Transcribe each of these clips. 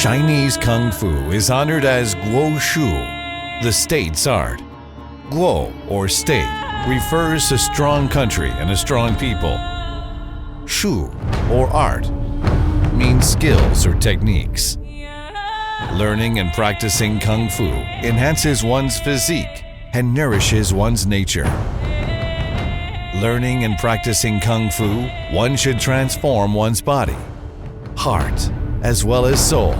Chinese Kung Fu is honored as Guo Shu, the state's art. Guo, or state, refers to strong country and a strong people. Shu, or art, means skills or techniques. Learning and practicing Kung Fu enhances one's physique and nourishes one's nature. Learning and practicing Kung Fu, one should transform one's body, heart, as well as soul.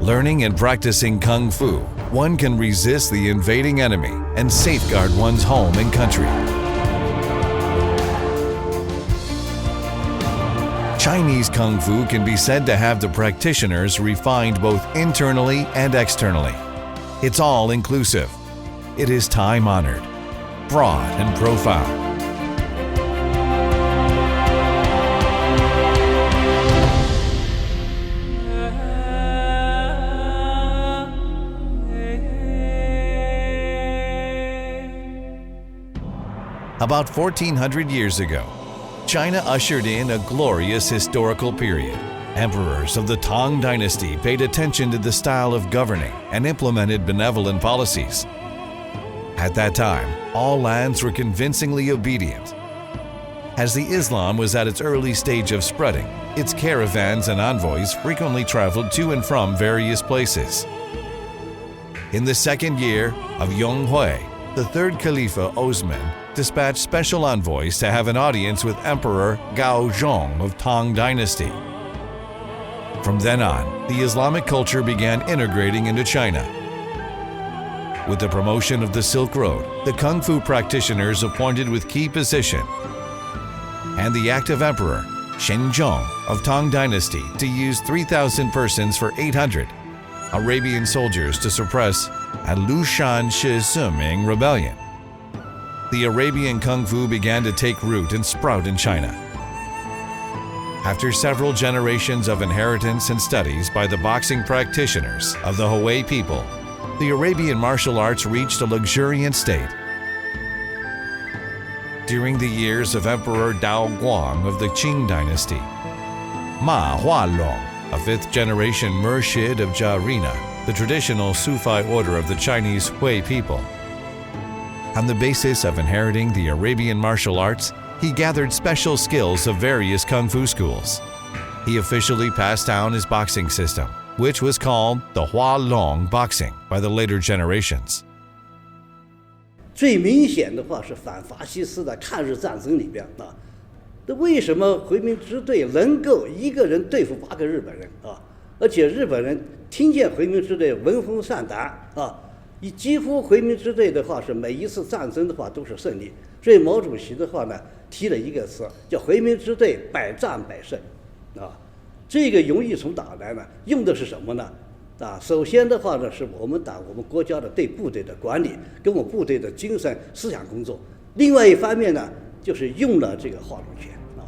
Learning and practicing Kung Fu, one can resist the invading enemy and safeguard one's home and country. Chinese Kung Fu can be said to have the practitioners refined both internally and externally. It's all-inclusive. It is time-honored, broad and profound. About 1400 years ago, China ushered in a glorious historical period. Emperors of the Tang Dynasty paid attention to the style of governing and implemented benevolent policies. At that time, all lands were convincingly obedient. As the Islam was at its early stage of spreading, its caravans and envoys frequently traveled to and from various places. In the second year of Yonghui, the third Khalifa Osman dispatched special envoys to have an audience with Emperor Gaozong of Tang Dynasty. From then on, the Islamic culture began integrating into China. With the promotion of the Silk Road, the Kung Fu practitioners appointed with key position, and the active Emperor Shenzong of Tang Dynasty to use 3,000 persons for 800 Arabian soldiers to suppress a Lushan Shizuming rebellion. The Arabian Kung Fu began to take root and sprout in China. After several generations of inheritance and studies by the boxing practitioners of the Hui people, the Arabian martial arts reached a luxuriant state. During the years of Emperor Daoguang of the Qing Dynasty, Ma Hualong, a fifth-generation ushered of Jarina, the traditional Sufi order of the Chinese Hui people. On the basis of inheriting the Arabian martial arts, he gathered special skills of various Kung Fu schools. He officially passed down his boxing system, which was called the Hualong boxing by the later generations. 最明显的话是反法西斯的抗日战争里边啊，那为什么回民支队能够一个人对付8个日本人啊？而且日本人听见回民支队闻风丧胆啊，几乎回民支队的话是每一次战争的话都是胜利。所以毛主席的话呢提了一个词叫回民支队百战百胜啊。这个用意从哪来呢？用的是什么呢？啊，首先的话呢，是我们国家的对部队的管理，跟我们部队的精神思想工作。另外一方面呢，就是用了这个化龙拳啊。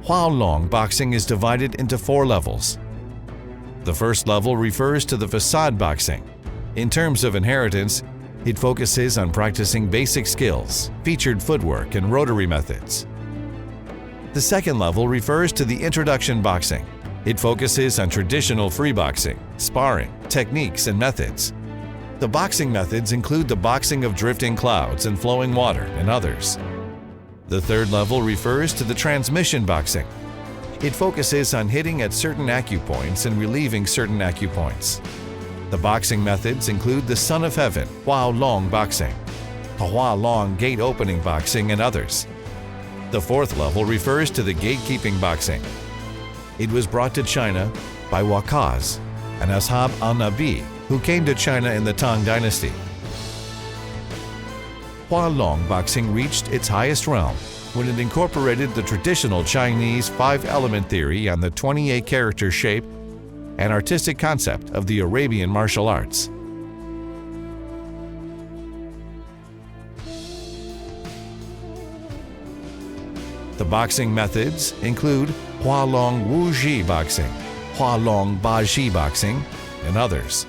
Hualong boxing is divided into 4 levels. The first level refers to the facade boxing. In terms of inheritance, it focuses on practicing basic skills, featured footwork, and rotary methods. The second level refers to the introduction boxing. It focuses on traditional free boxing, sparring, techniques, and methods. The boxing methods include the boxing of drifting clouds and flowing water, and others. The third level refers to the transmission boxing. It focuses on hitting at certain acupoints and relieving certain acupoints. The boxing methods include the Son of Heaven, Hualong boxing, the Hualong gate opening boxing, and others. The fourth level refers to the gatekeeping boxing. It was brought to China by Waqas, an Ashab al-Nabi who came to China in the Tang Dynasty. Hualong boxing reached its highest realm when it incorporated the traditional Chinese 5-element theory on the 28-character shape and artistic concept of the Arabian martial arts. The boxing methods include Hualong Wuji boxing, Hualong Baji boxing, and others.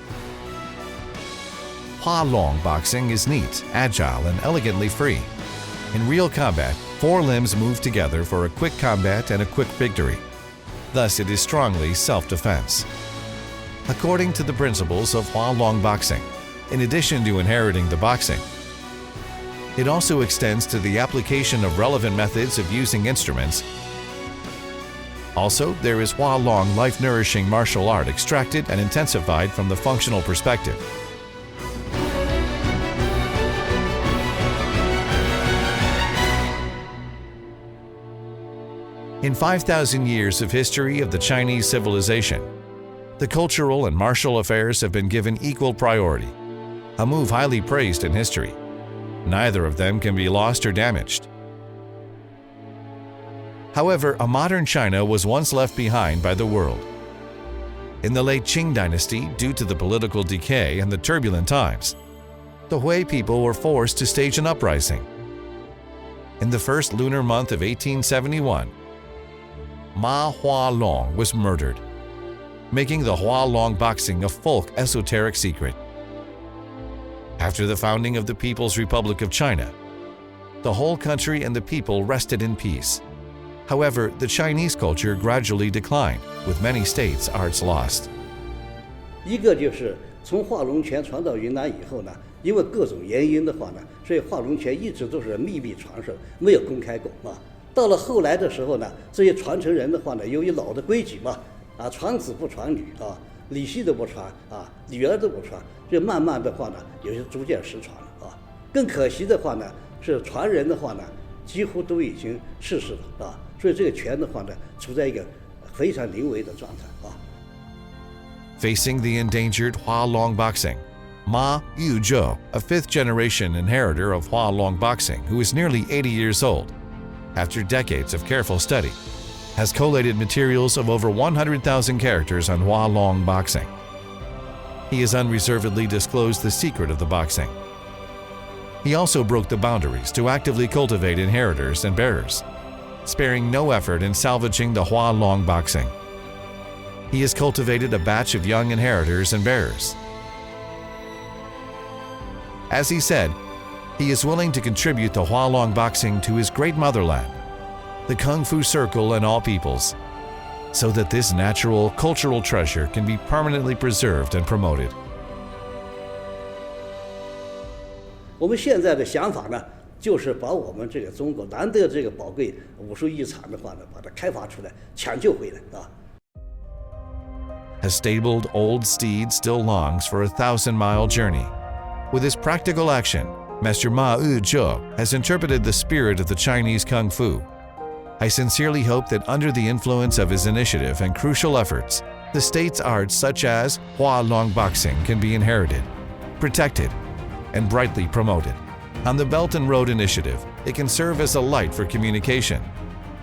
Hualong boxing is neat, agile, and elegantly free. In real combat, 4 limbs move together for a quick combat and a quick victory. Thus, it is strongly self-defense. According to the principles of Hualong boxing, in addition to inheriting the boxing, it also extends to the application of relevant methods of using instruments. Also, there is Hualong life-nourishing martial art extracted and intensified from the functional perspective. In 5,000 years of history of the Chinese civilization, the cultural and martial affairs have been given equal priority, a move highly praised in history. Neither of them can be lost or damaged. However, a modern China was once left behind by the world. In the late Qing dynasty, due to the political decay and the turbulent times, the Hui people were forced to stage an uprising. In the first lunar month of 1871, Ma Hualong was murdered, making the Hualong boxing a folk esoteric secret. After the founding of the People's Republic of China, the whole country and the people rested in peace. However, the Chinese culture gradually declined, with many states arts lost. 一个就是从划龙拳传到云南以后呢，因为各种原因的话呢，所以划龙拳一直都是秘密传授，没有公开过啊。到了后来的时候呢，这些传承人的话呢，由于老的规矩嘛，传子不传女啊，李系的不传啊，女儿都不传，就慢慢的话呢，有些逐渐失传了啊。更可惜的话呢，是传人的话呢，几乎都已经逝世了啊，所以这个拳的话呢，处在一个非常临危的状态啊。Facing the endangered Hualong boxing, Ma Yuzhou, a fifth-generation inheritor of Hualong boxing who is nearly 80 years old, after decades of careful study, has collated materials of over 100,000 characters on Hualong boxing. He has unreservedly disclosed the secret of the boxing. He also broke the boundaries to actively cultivate inheritors and bearers, sparing no effort in salvaging the Hualong boxing. He has cultivated a batch of young inheritors and bearers. As he said, he is willing to contribute the Hualong boxing to his great motherland, the Kungfu circle and all peoples, so that this natural cultural treasure can be permanently preserved and promoted. 我们现在的想法呢，就是把我们这个中国难得这个宝贵武术遗产的话呢，把它开发出来，抢救回来啊。A stabled old steed still longs for a 1,000-mile journey. With his practical action, Master Ma Yuzhou has interpreted the spirit of the Chinese Kung Fu. I sincerely hope that under the influence of his initiative and crucial efforts, the state's arts such as Hualong boxing can be inherited, protected, and brightly promoted. On the Belt and Road Initiative, it can serve as a light for communication.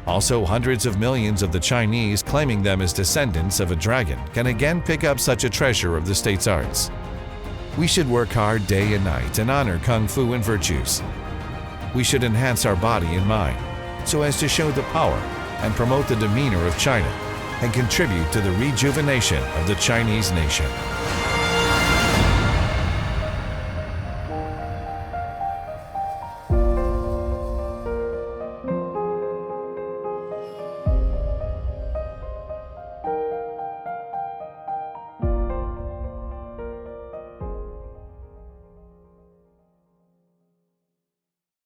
Also, hundreds of millions of the Chinese claiming them as descendants of a dragon can again pick up such a treasure of the state's arts. We should work hard day and night and honor Kung Fu and virtues. We should enhance our body and mind so as to show the power and promote the demeanor of China and contribute to the rejuvenation of the Chinese nation.